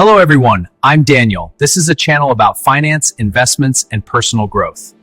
Hello, everyone. I'm Daniel. This is a channel about finance, investments, and personal growth.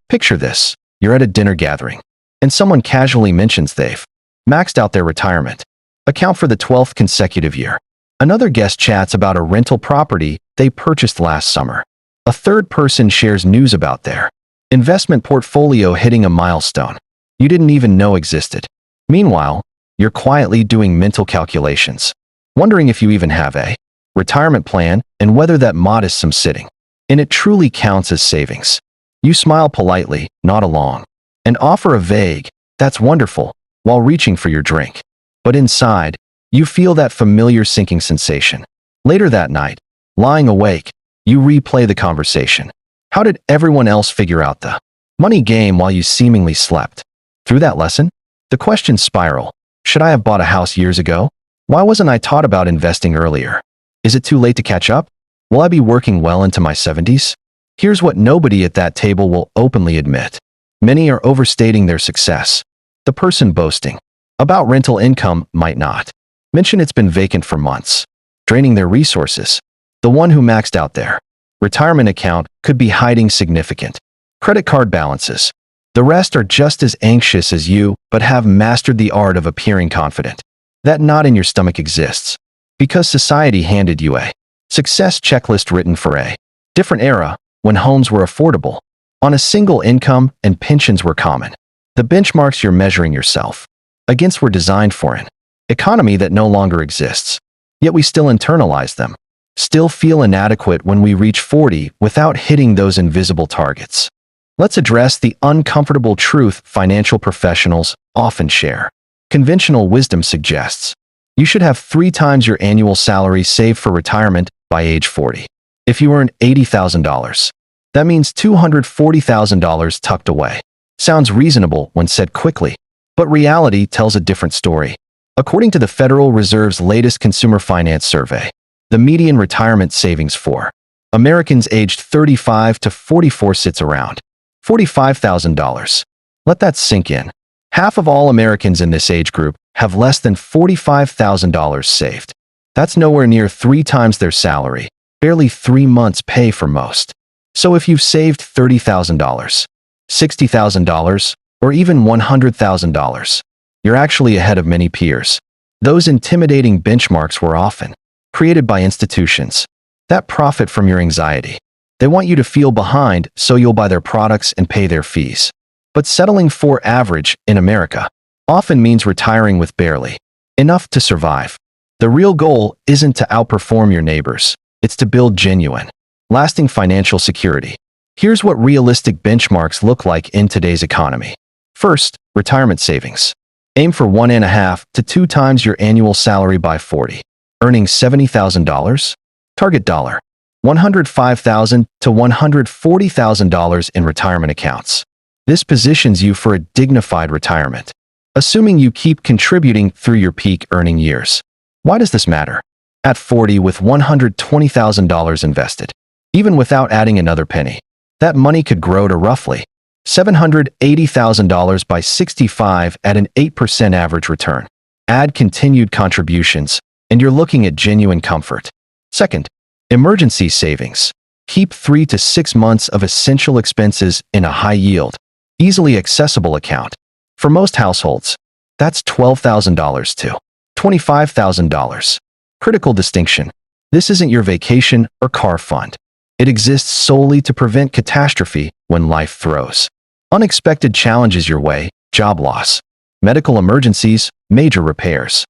Picture this. You're at a dinner gathering, and someone casually mentions they've maxed out their retirement account for the 12th consecutive year. Another guest chats about a rental property they purchased last summer. A third person shares news about their investment portfolio hitting a milestone you didn't even know existed. Meanwhile, you're quietly doing mental calculations, wondering if you even have a retirement plan and whether that modest sum sitting in it truly counts as savings. You smile politely, nod along, and offer a vague, "That's wonderful," while reaching for your drink. But inside, you feel that familiar sinking sensation. Later that night, lying awake, you replay the conversation. How did everyone else figure out the money game while you seemingly slept? Through that lesson, the questions spiral. Should I have bought a house years ago? Why wasn't I taught about investing earlier? Is it too late to catch up? Will I be working well into my 70s? Here's what nobody at that table will openly admit. Many are overstating their success. The person boasting about rental income might not mention it's been vacant for months, draining their resources. The one who maxed out their retirement account could be hiding significant credit card balances. The rest are just as anxious as you, but have mastered the art of appearing confident. That knot in your stomach exists because society handed you a success checklist written for a different era when homes were affordable, on a single income and pensions were common. The benchmarks you're measuring yourself against were designed for an economy that no longer exists. Yet we still internalize them, still feel inadequate when we reach 40 without hitting those invisible targets. Let's address the uncomfortable truth financial professionals often share. Conventional wisdom suggests you should have 3 times your annual salary saved for retirement by age 40. If you earn $80,000, that means $240,000 tucked away. Sounds reasonable when said quickly, but reality tells a different story. According to the Federal Reserve's latest consumer finance survey, the median retirement savings for Americans aged 35 to 44 sits around $45,000. Let that sink in. Half of all Americans in this age group have less than $45,000 saved. That's nowhere near 3 times their salary, barely 3 months' pay for most. So if you've saved $30,000, $60,000, or even $100,000, you're actually ahead of many peers. Those intimidating benchmarks were often created by institutions that profit from your anxiety. They want you to feel behind so you'll buy their products and pay their fees. But settling for average in America often means retiring with barely enough to survive. The real goal isn't to outperform your neighbors. It's to build genuine, lasting financial security. Here's what realistic benchmarks look like in today's economy. First, retirement savings. Aim for 1.5 to 2 times your annual salary by 40. Earning $70,000? Target $105,000 to $140,000 in retirement accounts. This positions you for a dignified retirement, assuming you keep contributing through your peak earning years. Why does this matter? At 40 with $120,000 invested, even without adding another penny, that money could grow to roughly $780,000 by 65 at an 8% average return. Add continued contributions, and you're looking at genuine comfort. Second, emergency savings. Keep 3 to 6 months of essential expenses in a high-yield, easily accessible account. For most households, that's $12,000 to $25,000. Critical distinction. This isn't your vacation or car fund. It exists solely to prevent catastrophe when life throws unexpected challenges your way: job loss, medical emergencies, major repairs.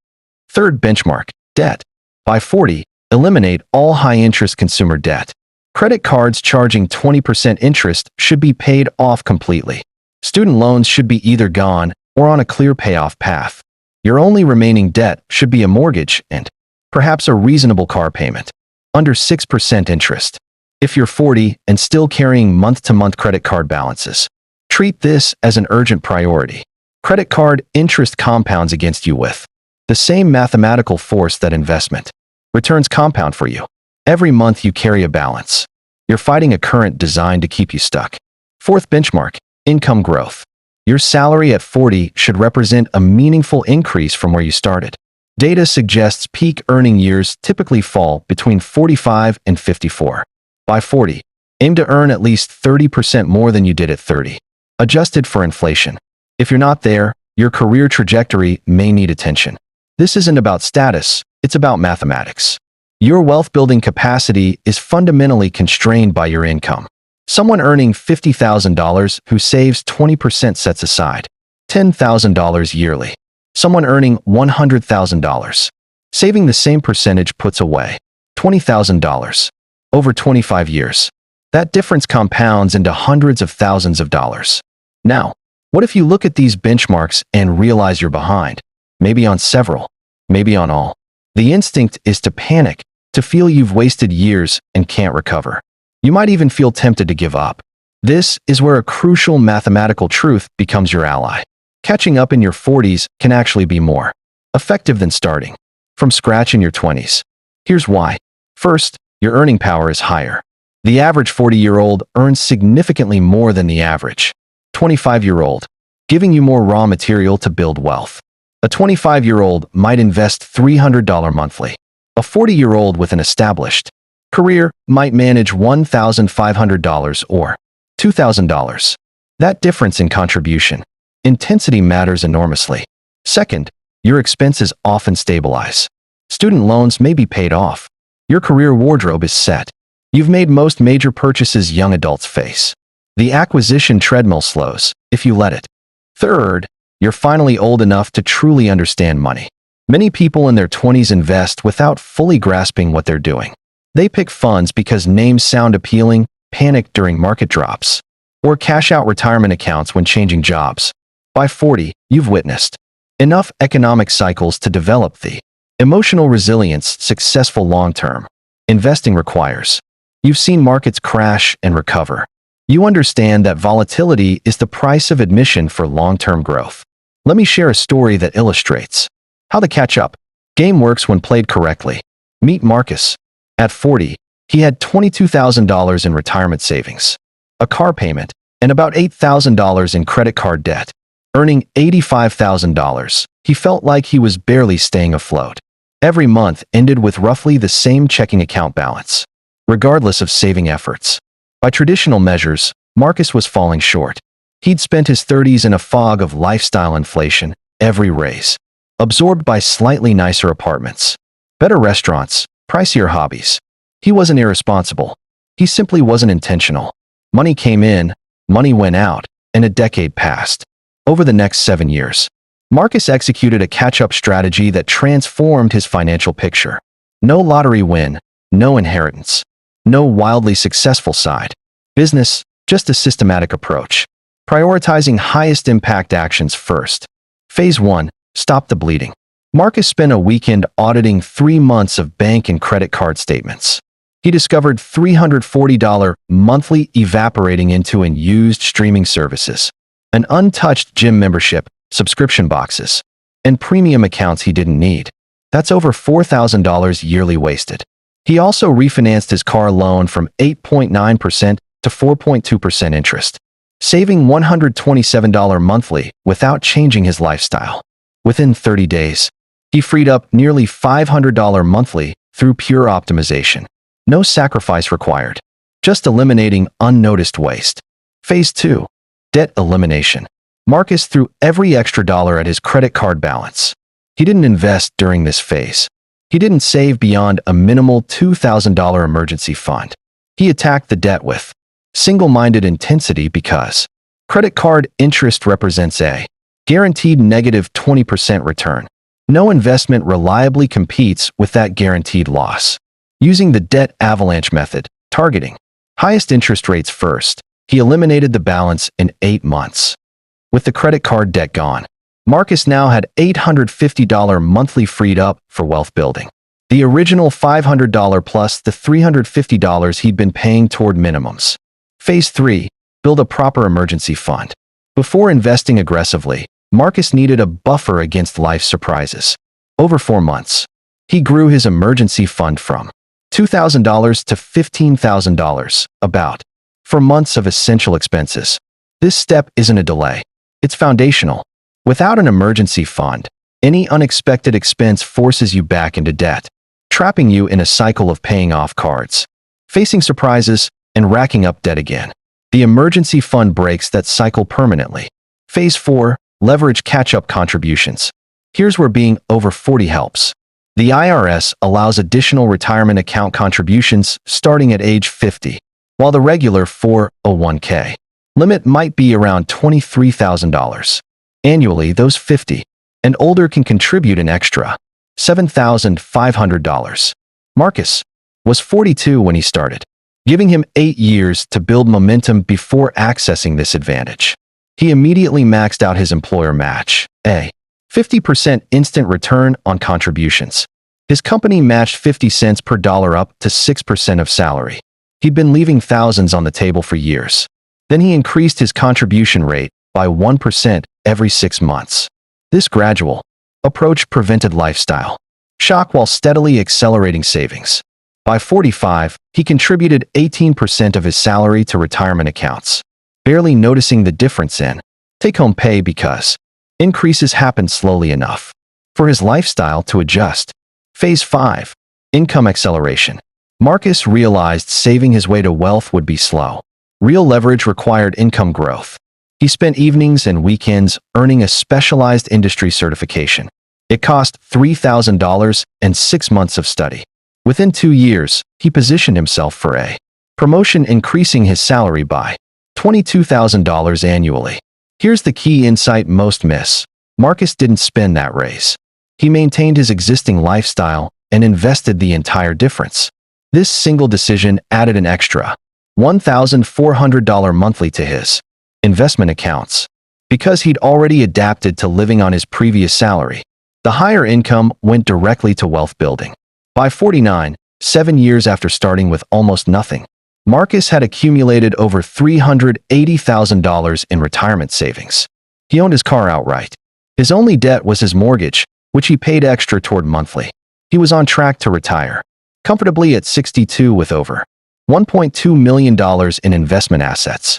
Third benchmark, debt. By 40, eliminate all high-interest consumer debt. Credit cards charging 20% interest should be paid off completely. Student loans should be either gone or on a clear payoff path. Your only remaining debt should be a mortgage and perhaps a reasonable car payment, under 6% interest. If you're 40 and still carrying month-to-month credit card balances, treat this as an urgent priority. Credit card interest compounds against you with the same mathematical force that investment returns compound for you. Every month you carry a balance. You're fighting a current designed to keep you stuck. Fourth benchmark, income growth. Your salary at 40 should represent a meaningful increase from where you started. Data suggests peak earning years typically fall between 45 and 54. By 40, aim to earn at least 30% more than you did at 30, adjusted for inflation. If you're not there, your career trajectory may need attention. This isn't about status, it's about mathematics. Your wealth-building capacity is fundamentally constrained by your income. Someone earning $50,000 who saves 20% sets aside $10,000 yearly. Someone earning $100,000 saving the same percentage puts away $20,000 over 25 years. That difference compounds into hundreds of thousands of dollars. Now, what if you look at these benchmarks and realize you're behind? Maybe on several, maybe on all. The instinct is to panic, to feel you've wasted years and can't recover. You might even feel tempted to give up. This is where a crucial mathematical truth becomes your ally. Catching up in your 40s can actually be more effective than starting from scratch in your 20s. Here's why. First, your earning power is higher. The average 40-year-old earns significantly more than the average 25-year-old, giving you more raw material to build wealth. A 25-year-old might invest $300 monthly. A 40-year-old with an established career might manage $1,500 or $2,000. That difference in contribution intensity matters enormously. Second, your expenses often stabilize. Student loans may be paid off. Your career wardrobe is set. You've made most major purchases young adults face. The acquisition treadmill slows, if you let it. Third, you're finally old enough to truly understand money. Many people in their 20s invest without fully grasping what they're doing. They pick funds because names sound appealing, panic during market drops, or cash out retirement accounts when changing jobs. By 40, you've witnessed enough economic cycles to develop the emotional resilience successful long-term investing requires. You've seen markets crash and recover. You understand that volatility is the price of admission for long-term growth. Let me share a story that illustrates how the catch-up game works when played correctly. Meet Marcus. At 40, he had $22,000 in retirement savings, a car payment, and about $8,000 in credit card debt. Earning $85,000, he felt like he was barely staying afloat. Every month ended with roughly the same checking account balance, regardless of saving efforts. By traditional measures, Marcus was falling short. He'd spent his 30s in a fog of lifestyle inflation, every raise absorbed by slightly nicer apartments, better restaurants, pricier hobbies. He wasn't irresponsible. He simply wasn't intentional. Money came in, money went out, and a decade passed. Over the next 7 years, Marcus executed a catch-up strategy that transformed his financial picture. No lottery win, no inheritance, no wildly successful side business, just a systematic approach. Prioritizing highest impact actions first. Phase 1. Stop the bleeding. Marcus spent a weekend auditing 3 months of bank and credit card statements. He discovered $340 monthly evaporating into unused streaming services, an untouched gym membership, subscription boxes, and premium accounts he didn't need. That's over $4,000 yearly wasted. He also refinanced his car loan from 8.9% to 4.2% interest, saving $127 monthly without changing his lifestyle. Within 30 days, he freed up nearly $500 monthly through pure optimization. No sacrifice required, just eliminating unnoticed waste. Phase 2. Debt elimination. Marcus threw every extra dollar at his credit card balance. He didn't invest during this phase. He didn't save beyond a minimal $2,000 emergency fund. He attacked the debt with single-minded intensity because credit card interest represents a guaranteed negative 20% return. No investment reliably competes with that guaranteed loss. Using the debt avalanche method, targeting highest interest rates first, he eliminated the balance in 8 months. With the credit card debt gone, Marcus now had $850 monthly freed up for wealth building. The original $500 plus the $350 he'd been paying toward minimums. Phase 3. Build a proper emergency fund. Before investing aggressively, Marcus needed a buffer against life's surprises. Over 4 months, he grew his emergency fund from $2,000 to $15,000, about, for months of essential expenses. This step isn't a delay. It's foundational. Without an emergency fund, Any unexpected expense forces you back into debt, trapping you in a cycle of paying off cards, facing surprises, and racking up debt again. The emergency fund breaks that cycle permanently. Phase 4. Leverage catch-up contributions. Here's where being over 40 helps. The IRS allows additional retirement account contributions starting at age 50, while the regular 401k limit might be around $23,000. Annually, those 50 and older can contribute an extra $7,500. Marcus was 42 when he started, giving him 8 years to build momentum before accessing this advantage. He immediately maxed out his employer match, a 50% instant return on contributions. His company matched 50 cents per dollar up to 6% of salary. He'd been leaving thousands on the table for years. Then he increased his contribution rate by 1% every 6 months. This gradual approach prevented lifestyle shock while steadily accelerating savings. By 45, he contributed 18% of his salary to retirement accounts, barely noticing the difference in take-home pay because increases happened slowly enough for his lifestyle to adjust. Phase 5. Income acceleration. Marcus realized saving his way to wealth would be slow. Real leverage required income growth. He spent evenings and weekends earning a specialized industry certification. It cost $3,000 and 6 months of study. Within 2 years, he positioned himself for a promotion, increasing his salary by $22,000 annually. Here's the key insight most miss. Marcus didn't spend that raise. He maintained his existing lifestyle and invested the entire difference. This single decision added an extra $1,400 monthly to his investment accounts. Because he'd already adapted to living on his previous salary, the higher income went directly to wealth building. By 49, 7 years after starting with almost nothing, Marcus had accumulated over $380,000 in retirement savings. He owned his car outright. His only debt was his mortgage, which he paid extra toward monthly. He was on track to retire comfortably at 62 with over $1.2 million in investment assets.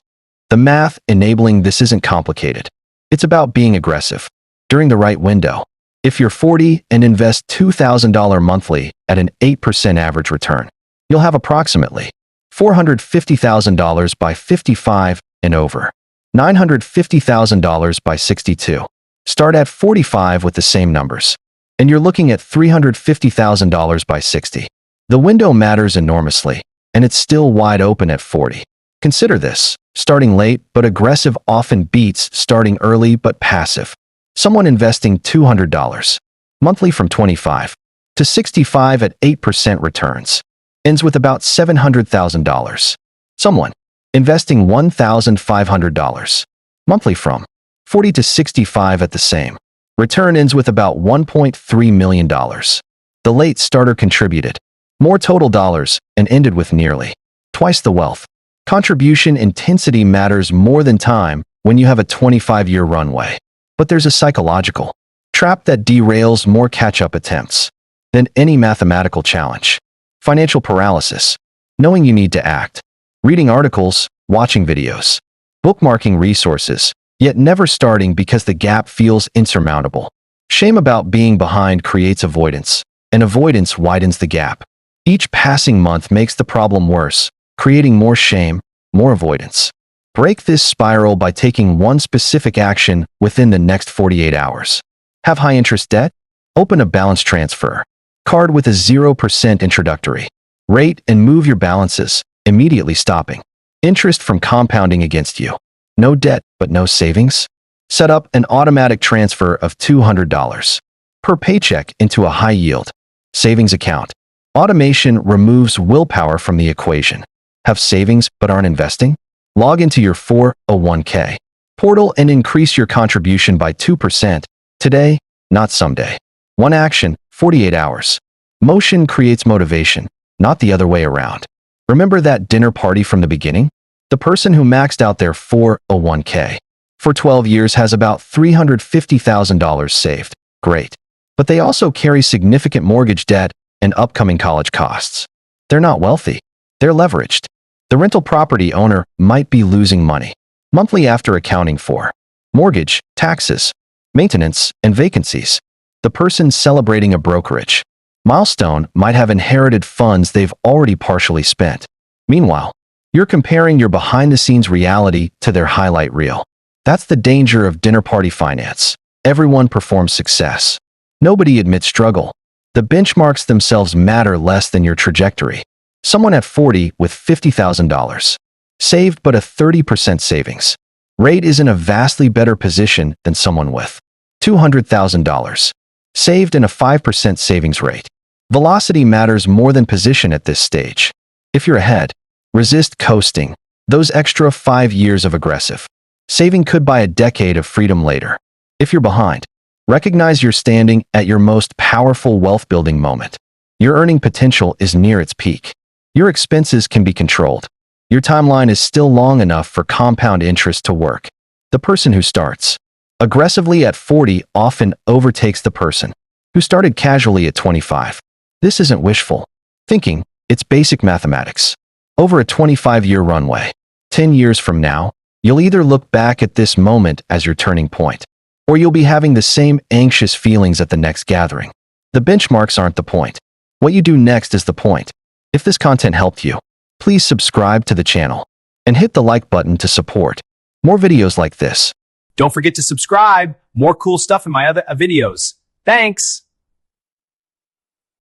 The math enabling this isn't complicated. It's about being aggressive during the right window. If you're 40 and invest $2,000 monthly at an 8% average return, you'll have approximately $450,000 by 55 and over $950,000 by 62. Start at 45 with the same numbers, and you're looking at $350,000 by 60. The window matters enormously, and it's still wide open at 40. Consider this: starting late but aggressive often beats starting early but passive. Someone investing $200 monthly from 25 to 65 at 8% returns ends with about $700,000. Someone investing $1,500 monthly from 40 to 65 at the same return ends with about $1.3 million. The late starter contributed more total dollars and ended with nearly twice the wealth. Contribution intensity matters more than time when you have a 25-year runway. But there's a psychological trap that derails more catch-up attempts than any mathematical challenge. Financial paralysis. Knowing you need to act. Reading articles, watching videos, bookmarking resources, yet never starting because the gap feels insurmountable. Shame about being behind creates avoidance, and avoidance widens the gap. Each passing month makes the problem worse, creating more shame, more avoidance. Break this spiral by taking one specific action within the next 48 hours. Have high-interest debt? Open a balance transfer card with a 0% introductory rate and move your balances, immediately stopping interest from compounding against you. No debt, but no savings? Set up an automatic transfer of $200 per paycheck into a high-yield savings account. Automation removes willpower from the equation. Have savings but aren't investing? Log into your 401k portal and increase your contribution by 2% today, not someday. One action, 48 hours. Motion creates motivation, not the other way around. Remember that dinner party from the beginning? The person who maxed out their 401k for 12 years has about $350,000 saved. Great. But they also carry significant mortgage debt and upcoming college costs. They're not wealthy. They're leveraged. The rental property owner might be losing money monthly after accounting for mortgage, taxes, maintenance, and vacancies. The person celebrating a brokerage milestone might have inherited funds they've already partially spent. Meanwhile, you're comparing your behind-the-scenes reality to their highlight reel. That's the danger of dinner party finance. Everyone performs success. Nobody admits struggle. The benchmarks themselves matter less than your trajectory. Someone at 40 with $50,000 saved but a 30% savings rate is in a vastly better position than someone with $200,000 saved and a 5% savings rate. Velocity matters more than position at this stage. If you're ahead, resist coasting. Those extra 5 years of aggressive saving could buy a decade of freedom later. If you're behind, recognize you're standing at your most powerful wealth-building moment. Your earning potential is near its peak. Your expenses can be controlled. Your timeline is still long enough for compound interest to work. The person who starts aggressively at 40 often overtakes the person who started casually at 25. This isn't wishful thinking, it's basic mathematics. Over a 25-year runway, 10 years from now, you'll either look back at this moment as your turning point, or you'll be having the same anxious feelings at the next gathering. The benchmarks aren't the point. What you do next is the point. If this content helped you, please subscribe to the channel and hit the like button to support more videos like this. Don't forget to subscribe. More cool stuff in my other videos. Thanks.